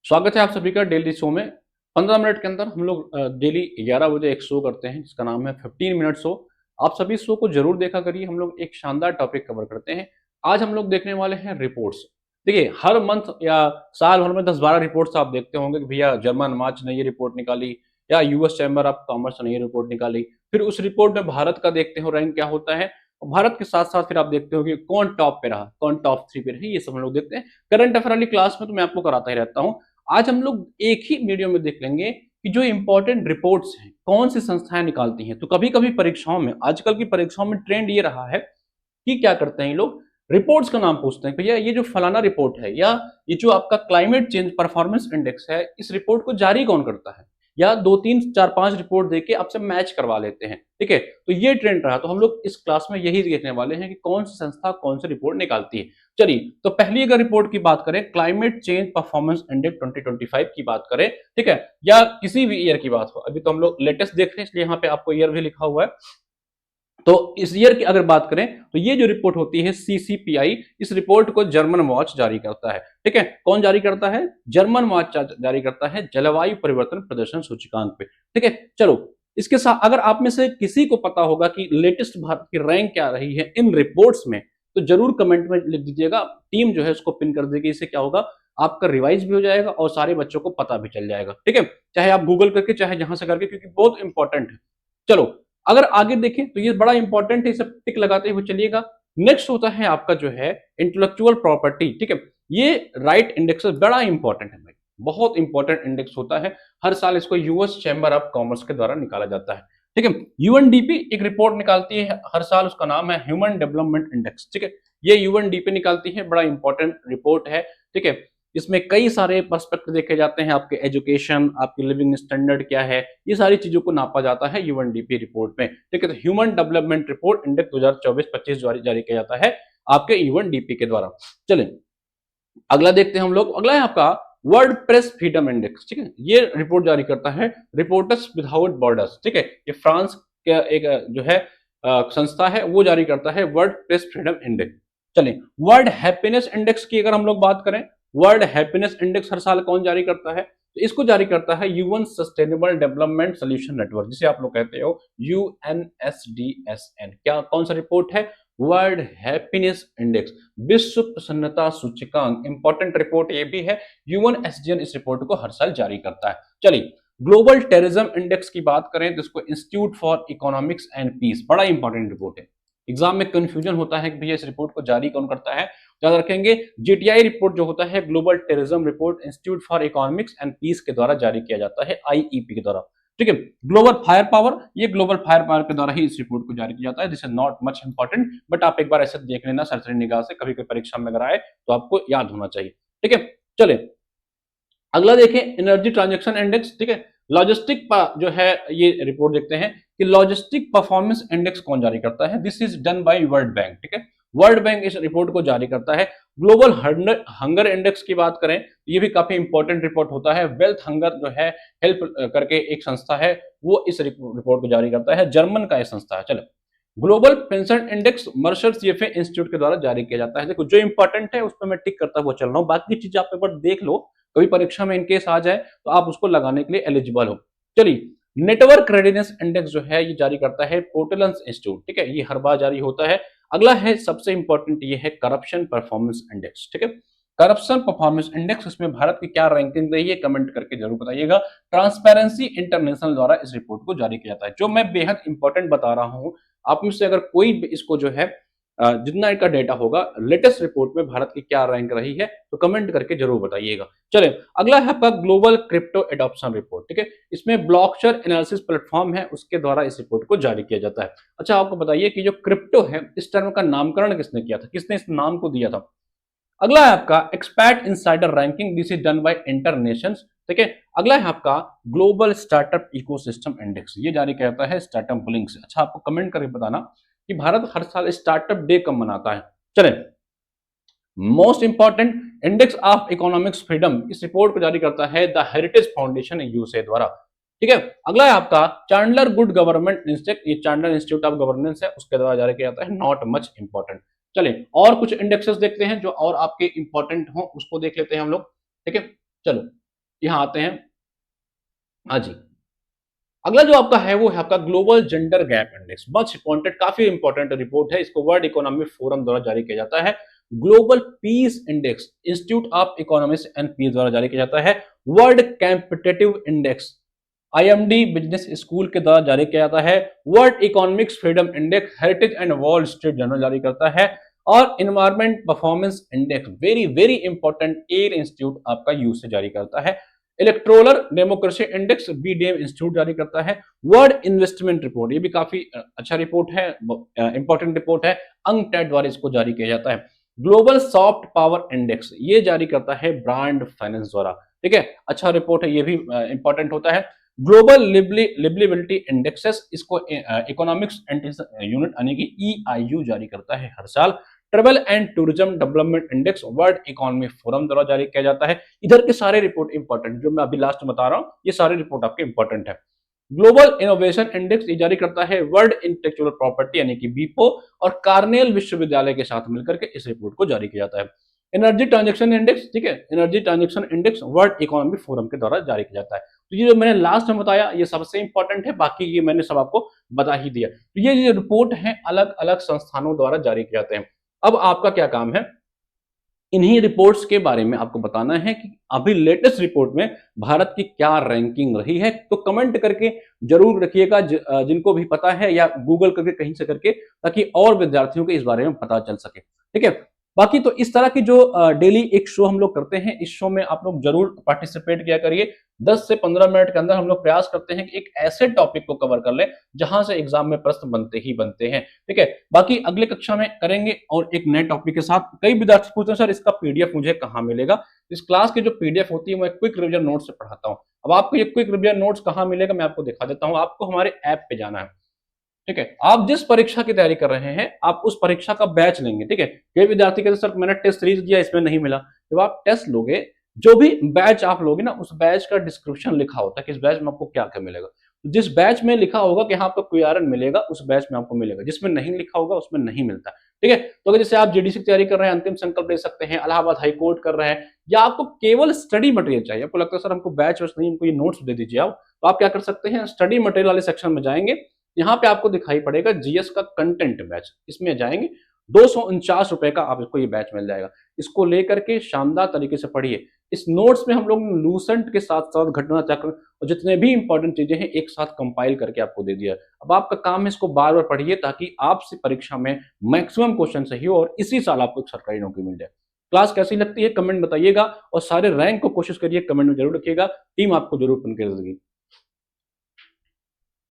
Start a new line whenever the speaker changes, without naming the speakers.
स्वागत है आप सभी का डेली शो में। 15 मिनट के अंदर हम लोग डेली 11 बजे एक शो करते हैं जिसका नाम है 15 मिनट शो। आप सभी शो को जरूर देखा करिए। हम लोग एक शानदार टॉपिक कवर करते हैं। आज हम लोग देखने वाले हैं रिपोर्ट्स। देखिए, हर मंथ या साल भर में 10-12 रिपोर्ट्स आप देखते होंगे कि भैया जर्मन मार्च ने ये रिपोर्ट निकाली या यूएस चैम्बर ऑफ कॉमर्स ने ये रिपोर्ट निकाली। फिर उस रिपोर्ट में भारत का देखते हो रैंक क्या होता है। और भारत के साथ साथ फिर आप देखते हो कि कौन टॉप पे रहा, कौन टॉप 3 पे रही, ये सब हम लोग देखते हैं। करंट अफेयर वाली क्लास में तो मैं आपको कराता ही रहता हूँ। आज हम लोग एक ही वीडियो में देख लेंगे कि जो इंपॉर्टेंट रिपोर्ट्स हैं कौन सी संस्थाएं निकालती हैं। तो कभी कभी परीक्षाओं में, आजकल की परीक्षाओं में ट्रेंड ये रहा है कि क्या करते हैं ये लोग, रिपोर्ट्स का नाम पूछते हैं। भैया ये जो फलाना रिपोर्ट है या ये जो आपका क्लाइमेट चेंज परफॉर्मेंस इंडेक्स है, इस रिपोर्ट को जारी कौन करता है, या 2 3 4 5 रिपोर्ट देके आपसे मैच करवा लेते हैं। ठीक है, तो ये ट्रेंड रहा। तो हम लोग इस क्लास में यही देखने वाले हैं कि कौन सी संस्था कौन सी रिपोर्ट निकालती है। चलिए, तो पहली अगर रिपोर्ट की बात करें, क्लाइमेट चेंज परफॉर्मेंस इंडेक्स 2025 की बात करें, ठीक है, या किसी भी ईयर की बात हो, अभी तो हम लोग लेटेस्ट देख रहे हैं इसलिए यहाँ पे आपको ईयर भी लिखा हुआ है। तो इस ईयर की अगर बात करें तो ये जो रिपोर्ट होती है सीसीपीआई, इस रिपोर्ट को जर्मन वॉच जारी करता है। ठीक है, कौन जारी करता है? जर्मन वॉच जारी करता है जलवायु परिवर्तन प्रदर्शन सूचकांक पे। ठीक है, चलो, इसके साथ अगर आप में से किसी को पता होगा कि लेटेस्ट भारत की रैंक क्या रही है इन रिपोर्ट्स में, तो जरूर कमेंट में लिख दीजिएगा। टीम जो है उसको पिन कर देगी। इससे क्या होगा, आपका रिवाइज भी हो जाएगा और सारे बच्चों को पता भी चल जाएगा। ठीक है, चाहे आप गूगल करके चाहे जहां से करके, क्योंकि बहुत इंपॉर्टेंट है। चलो, अगर आगे देखें तो ये बड़ा इंपॉर्टेंट है, इसे टिक लगाते हुए चलिएगा। नेक्स्ट होता है आपका जो है इंटेलेक्चुअल प्रॉपर्टी। ठीक है, ये राइट इंडेक्स बड़ा इंपॉर्टेंट है भाई, बहुत इंपॉर्टेंट इंडेक्स होता है। हर साल इसको यूएस चैम्बर ऑफ कॉमर्स के द्वारा निकाला जाता है। ठीक है, यूएनडीपी एक रिपोर्ट निकालती है हर साल, उसका नाम है ह्यूमन डेवलपमेंट इंडेक्स। ठीक है, ये यूएनडीपी निकालती है, बड़ा इंपॉर्टेंट रिपोर्ट है। ठीक है, इसमें कई सारे पर्सपेक्टिव देखे जाते हैं, आपके एजुकेशन, आपकी लिविंग स्टैंडर्ड क्या है, ये सारी चीजों को नापा जाता है यूएनडीपी रिपोर्ट में। ठीक है, तो ह्यूमन डेवलपमेंट रिपोर्ट इंडेक्स 2024-25 जारी किया जाता है आपके यूएनडीपी के द्वारा। चलें, अगला देखते हैं हम लोग। अगला है आपका वर्ल्ड प्रेस फ्रीडम इंडेक्स। ठीक है, ये रिपोर्ट जारी करता है रिपोर्टर्स विदाउट बॉर्डर्स। ठीक है, ये फ्रांस का एक जो है संस्था है, वो जारी करता है वर्ल्ड प्रेस फ्रीडम इंडेक्स। चलिए, वर्ल्ड हैप्पीनेस इंडेक्स की अगर हम लोग बात करें, वर्ल्ड हैप्पीनेस इंडेक्स हर साल कौन जारी करता है? तो इसको जारी करता है UN sustainable development solution network, जिसे आप लोग कहते हो यूएनएसडीएसएन। क्या कौन सा रिपोर्ट है? वर्ल्ड हैप्पीनेस इंडेक्स, विश्व प्रसन्नता सूचकांक। इंपॉर्टेंट रिपोर्ट ये भी है। यूएनएसडीएन इस रिपोर्ट को हर साल जारी करता है। चलिए, ग्लोबल टेररिज्म इंडेक्स की बात करें तो इसको institute for economics and peace, बड़ा इंपॉर्टेंट रिपोर्ट है। एग्जाम में कंफ्यूजन होता है कि भैया इस रिपोर्ट को जारी कौन करता है। याद रखेंगे, जीटीआई रिपोर्ट जो होता है, global terrorism report, institute for economics and peace के द्वारा जारी किया जाता है, आईईपी के द्वारा। ठीक है, ग्लोबल फायर पावर, ये ग्लोबल फायर पावर के द्वारा ही इस रिपोर्ट को जारी किया जाता है। This is not much important, but आप एक बार ऐसे देख लेना सरसरी निगाह से, कभी कोई परीक्षा में अगर आए तो आपको याद होना चाहिए। ठीक है, चले अगला देखें, एनर्जी ट्रांजैक्शन इंडेक्स। ठीक है, लॉजिस्टिक जो है ये रिपोर्ट देखते हैं कि लॉजिस्टिक परफॉर्मेंस इंडेक्स कौन जारी करता है। This is done bye world bank. ठीक है, वर्ल्ड बैंक इस रिपोर्ट को जारी करता है। ग्लोबल हंगर इंडेक्स की बात करें, ये भी काफी इंपॉर्टेंट रिपोर्ट होता है। वेल्थ हंगर जो है हेल्प करके एक संस्था है, वो इस रिपोर्ट को जारी करता है, जर्मन का ये संस्था है। चलो, global pension index Mercer CFA institute के द्वारा जारी किया जाता है। देखो, जो इंपॉर्टेंट है उस पर मैं टिक करता हुआ चल रहा हूँ, बाकी चीजें आप एक बार देख लो, कभी परीक्षा में इनकेस आ जाए तो आप उसको लगाने के लिए एलिजिबल हो। चलिए, नेटवर्क रेडीनेस इंडेक्स जो है ये जारी करता है पोर्टलंस इंस्टीट्यूट। ठीक है, ये हर बार जारी होता है। अगला है सबसे इंपॉर्टेंट, ये है करप्शन परफॉर्मेंस इंडेक्स। ठीक है, करप्शन परफॉर्मेंस इंडेक्स, इसमें भारत की क्या रैंकिंग रही है, कमेंट करके जरूर बताइएगा। ट्रांसपेरेंसी इंटरनेशनल द्वारा इस रिपोर्ट को जारी किया जाता है। जो मैं बेहद इंपॉर्टेंट बता रहा हूं, आप में से अगर कोई भी इसको जो है जितना इनका डेटा होगा, लेटेस्ट रिपोर्ट में भारत की क्या रैंक रही है, तो कमेंट करके जरूर बताइएगा। चले, अगला है आपका ग्लोबल क्रिप्टो एडॉप्शन रिपोर्ट। ठीक है, इसमें ब्लॉकचेन एनालिसिस प्लेटफॉर्म है, उसके द्वारा इस रिपोर्ट को जारी किया जाता है। अच्छा, आपको बताइए कि जो क्रिप्टो है, इस टर्म का नामकरण किसने किया था, किसने इस नाम को दिया था? अगला है आपका expat insider ranking, this is done by InterNations. ठीक है, अगला है आपका ग्लोबल स्टार्टअप इकोसिस्टम इंडेक्स, ये जारी किया जाता है स्टार्टअप लिंक से। अच्छा, आपको कमेंट करके बताना कि भारत हर साल स्टार्टअप डे कब मनाता है। चलें, most important index of economics freedom, इस रिपोर्ट को जारी करता है द हेरिटेज फाउंडेशन यूएसए द्वारा। ठीक है, अगला है आपका चांडलर गुड गवर्नमेंट इंस्टेक्ट, ये चांडलर इंस्टीट्यूट ऑफ गवर्नेंस है, उसके द्वारा जारी किया जाता है, नॉट मच इंपॉर्टेंट। चलिए, और कुछ इंडेक्सेस देखते हैं जो और आपके इंपॉर्टेंट हो, उसको देख लेते हैं हम लोग। ठीक है, चलो, यहाँ आते हैं। हाँ जी, अगला जो आपका है वो है आपका global gender gap index. Much important, काफी इंपॉर्टेंट रिपोर्ट है। इसको वर्ल्ड इकोनॉमिक फोरम द्वारा जारी किया जाता है। Global peace index institute of economics and peace द्वारा जारी किया जाता है। World competitive index IMD business school के द्वारा जारी किया जाता है। World economics freedom index heritage and Wall Street Journal जारी करता है। और environment performance index very very important air institute आपका यूएस से जारी करता है। Electoral democracy index BDM institute जारी करता है। वर्ल्ड इन्वेस्टमेंट रिपोर्ट, ये भी काफी अच्छा रिपोर्ट है, इंपॉर्टेंट रिपोर्ट है, अंकटैड द्वारा इसको जारी किया जाता है। ग्लोबल सॉफ्ट पावर इंडेक्स ये जारी करता है ब्रांड फाइनेंस द्वारा। ठीक है, अच्छा रिपोर्ट है, ये भी इंपॉर्टेंट होता है। ग्लोबल लिबलिबिलिटी इंडेक्सेस, इसको इकोनॉमिक्स यूनिट यानी कि ईआईयू जारी करता है हर साल। Travel and tourism development index world economic forum द्वारा जारी किया जाता है। इधर के सारे रिपोर्ट इंपॉर्टेंट, जो मैं अभी लास्ट बता रहा हूं, ये सारे रिपोर्ट आपके इंपॉर्टेंट है। ग्लोबल इनोवेशन इंडेक्स ये जारी करता है वर्ल्ड इंटेलेक्चुअल प्रॉपर्टी यानी कि बीपो और कार्नेल विश्वविद्यालय के साथ मिलकर के इस रिपोर्ट को जारी किया जाता है। एनर्जी ट्रांजेक्शन इंडेक्स, ठीक है, energy transaction index world economic forum के द्वारा जारी किया जाता है। तो ये जो मैंने लास्ट में बताया ये सबसे इंपॉर्टेंट है, बाकी ये मैंने सब आपको बता ही दिया। तो ये जो रिपोर्ट है अलग अलग संस्थानों द्वारा जारी किए जाते हैं। अब आपका क्या काम है, इन्हीं रिपोर्ट्स के बारे में आपको बताना है कि अभी लेटेस्ट रिपोर्ट में भारत की क्या रैंकिंग रही है। तो कमेंट करके जरूर रखिएगा, जिनको भी पता है, या गूगल करके कहीं से करके, ताकि और विद्यार्थियों को इस बारे में पता चल सके। ठीक है, बाकी तो इस तरह की जो डेली एक शो हम लोग करते हैं, इस शो में आप लोग जरूर पार्टिसिपेट किया करिए। 10 से 15 मिनट के अंदर हम लोग प्रयास करते हैं कि एक ऐसे टॉपिक को कवर कर ले जहां से एग्जाम में प्रश्न बनते ही बनते हैं। ठीक है, बाकी अगले कक्षा में करेंगे और एक नए टॉपिक के साथ। कई विद्यार्थी पूछते हैं सर इसका पीडीएफ मुझे कहाँ मिलेगा। इस क्लास की जो पीडीएफ होती है मैं क्विक रिवीजन नोट्स से पढ़ाता हूँ। अब आपको ये क्विक रिवीजन नोट्स कहाँ मिलेगा मैं आपको दिखा देता हूँ। आपको हमारे ऐप पे जाना है। ठीक है, आप जिस परीक्षा की तैयारी कर रहे हैं आप उस परीक्षा का बैच लेंगे। ठीक है, कई विद्यार्थी कहते सर मैंने टेस्ट सीरीज दिया इसमें नहीं मिला। जब आप टेस्ट लोगे, जो भी बैच आप लोगे ना, उस बैच का डिस्क्रिप्शन लिखा होता है कि इस बैच में आपको क्या क्या मिलेगा। जिस बैच में लिखा होगा कि हाँ आपको क्यूआरएन मिलेगा, उस बैच में आपको मिलेगा। जिसमें नहीं लिखा होगा उसमें नहीं मिलता। ठीक है, तो अगर जैसे आप जीडीसी की तैयारी कर रहे हैं, अंतिम संकल्प ले सकते हैं, इलाहाबाद हाईकोर्ट कर रहे हैं, या आपको केवल स्टडी मटेरियल चाहिए, आपको लगता है सर हमको बैच वैच नहीं, हमको ये नोट्स दे दीजिए आप, तो आप क्या कर सकते हैं, स्टडी मटेरियल वाले सेक्शन में जाएंगे। यहाँ पे आपको दिखाई पड़ेगा जीएस का कंटेंट बैच, इसमें जाएंगे। 249 रुपए का आपको ये बैच मिल जाएगा। इसको लेकर के शानदार तरीके से पढ़िए। इस नोट्स में हम लोग लूसेंट के साथ साथ घटना चक्र और जितने भी इंपॉर्टेंट चीजें हैं एक साथ कंपाइल करके आपको दे दिया। अब आपका काम है इसको बार बार पढ़िए ताकि आपसे परीक्षा में मैक्सिमम क्वेश्चन सही हो और इसी साल आपको एक सरकारी नौकरी मिल जाए। क्लास कैसी लगती है कमेंट बताइएगा और सारे रैंक को कोशिश करिए कमेंट में जरूर रखिएगा। टीम आपको जरूर पसंद करेगी।